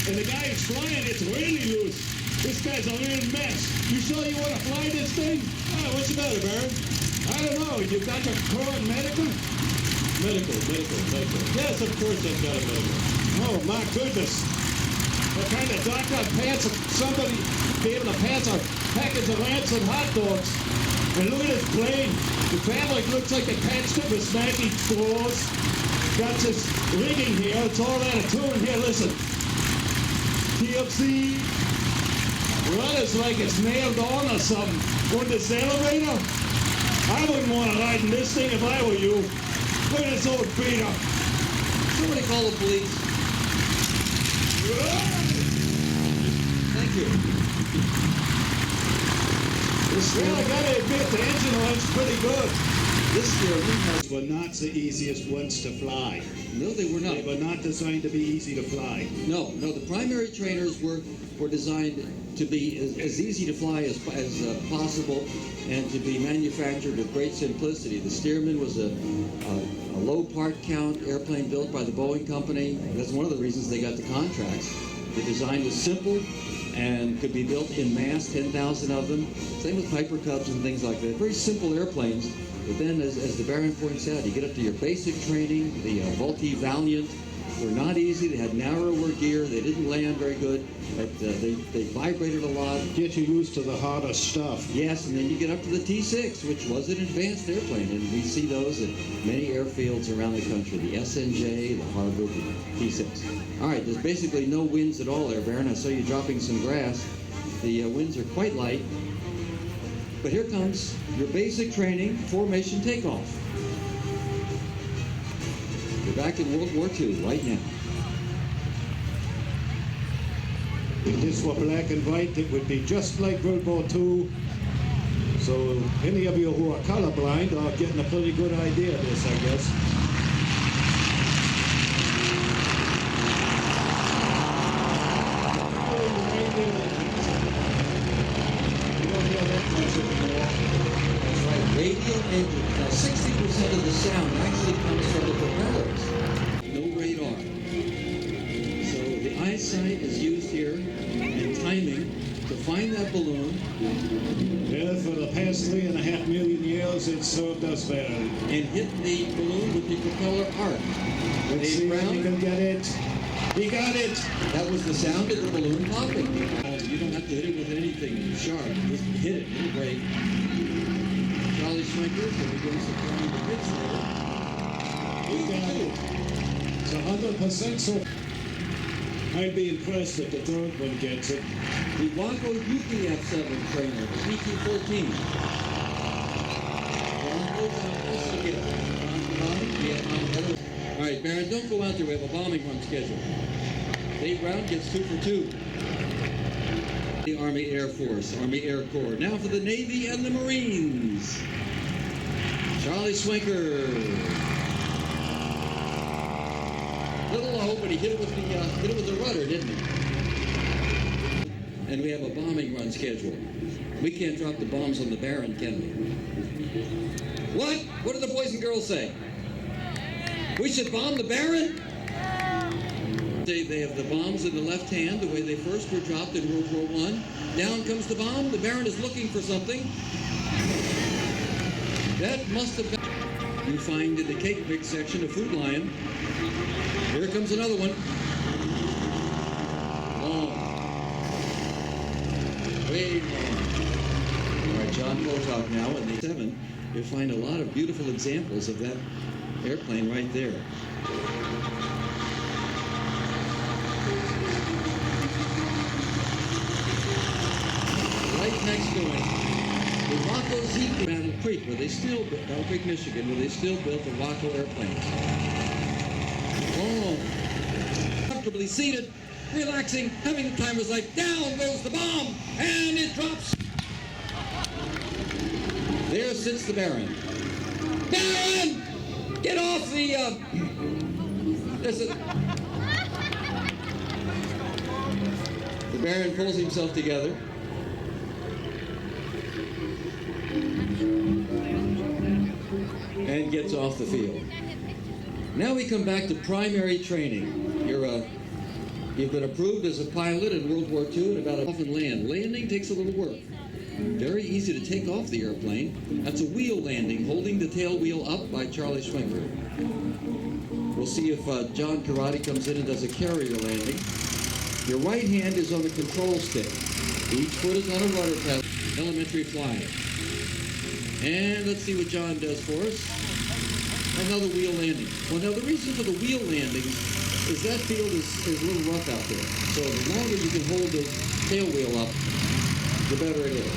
and the guy who's flying it's really loose. This guy's a real mess. You sure you want to fly this thing? What's the matter, Baron? I don't know. You got your current medical? Medical. Yes, of course I've got a medical. Oh, my goodness. What kind of doctor pants somebody be able to pass a package of Lancet hot dogs? And look at this plane. The fabric looks like they patched it with snacky claws. Got this rigging here. It's all out of tune. Here, listen. TFC. Rudders like it's nailed on or something. On this elevator? I wouldn't want to ride in this thing if I were you. Look at this old beater. Somebody call the police. Thank you. Well, I gotta admit, the engine runs pretty good. This Stearman were not the easiest ones to fly. No, they were not. They were not designed to be easy to fly. No, the primary trainers were designed to be as easy to fly as possible and to be manufactured with great simplicity. The Stearman was a low part count airplane built by the Boeing company. That's one of the reasons they got the contracts. The design was simple and could be built in mass, 10,000 of them. Same with Piper Cubs and things like that. Very simple airplanes. But then, as the Baron points out, you get up to your basic training. The Vultee Valiant were not easy. They had narrower gear. They didn't land very good. But they vibrated a lot. Get you used to the harder stuff. Yes, and then you get up to the T-6, which was an advanced airplane. And we see those at many airfields around the country. The SNJ, the Harvard, the T-6. All right, there's basically no winds at all there, Baron. I saw you dropping some grass. The winds are quite light. But here comes your basic training, formation takeoff. You're back in World War II right now. If this were black and white, it would be just like World War II. So any of you who are colorblind are getting a pretty good idea of this, I guess. That's right, radial engine. Now 60% of the sound actually comes from the propellers. No radar. So the eyesight is used here and timing to find that balloon. Yeah, for the past 3.5 million years, it served us well. And hit the balloon with the propeller arc. Let's see if he can get it. He got it! That was the sound of the balloon popping. You don't have to hit it with anything sharp. Just hit it. It'll break. Charlie Schwenker, so he goes to try the pits there. He got it. It's 100% so. I'd be impressed if the third one gets it. The Waco UPF-7 trainer, the PT-14. All right, Baron, don't go out there. We have a bombing run scheduled. Dave Brown gets 2 for 2. The Army Air Force, Army Air Corps. Now for the Navy and the Marines. Charlie Schwenker. Little low, but he hit it with the rudder, didn't he? And we have a bombing run scheduled. We can't drop the bombs on the Baron, can we? What? What do the boys and girls say? We should bomb the Baron? They have the bombs in the left hand, the way they first were dropped in World War I. Down comes the bomb. The Baron is looking for something. That must have been... You find in the cake mix section a Food Lion. Here comes another one. Long. Way long. All right, John Potok now in the 7. You'll find a lot of beautiful examples of that airplane right there. Right next to it, the Waco Zeke Battle Creek, Battle Creek, Michigan, where they still built the Waco airplanes. Oh, comfortably seated, relaxing, having the time of his life. Down goes the bomb, and it drops. There sits the Baron. Baron! Get off the, The Baron pulls himself together. And gets off the field. Now we come back to primary training. You're You've been approved as a pilot in World War II and about off and land. Landing takes a little work. Very easy to take off the airplane. That's a wheel landing, holding the tail wheel up by Charlie Schwimmer. We'll see if John Karate comes in and does a carrier landing. Your right hand is on the control stick. Each foot is on a rudder pedal. Elementary flying. And let's see what John does for us. Another wheel landing. Well, now the reason for the wheel landing is that field is a little rough out there. So the longer you can hold the tail wheel up, the better it is.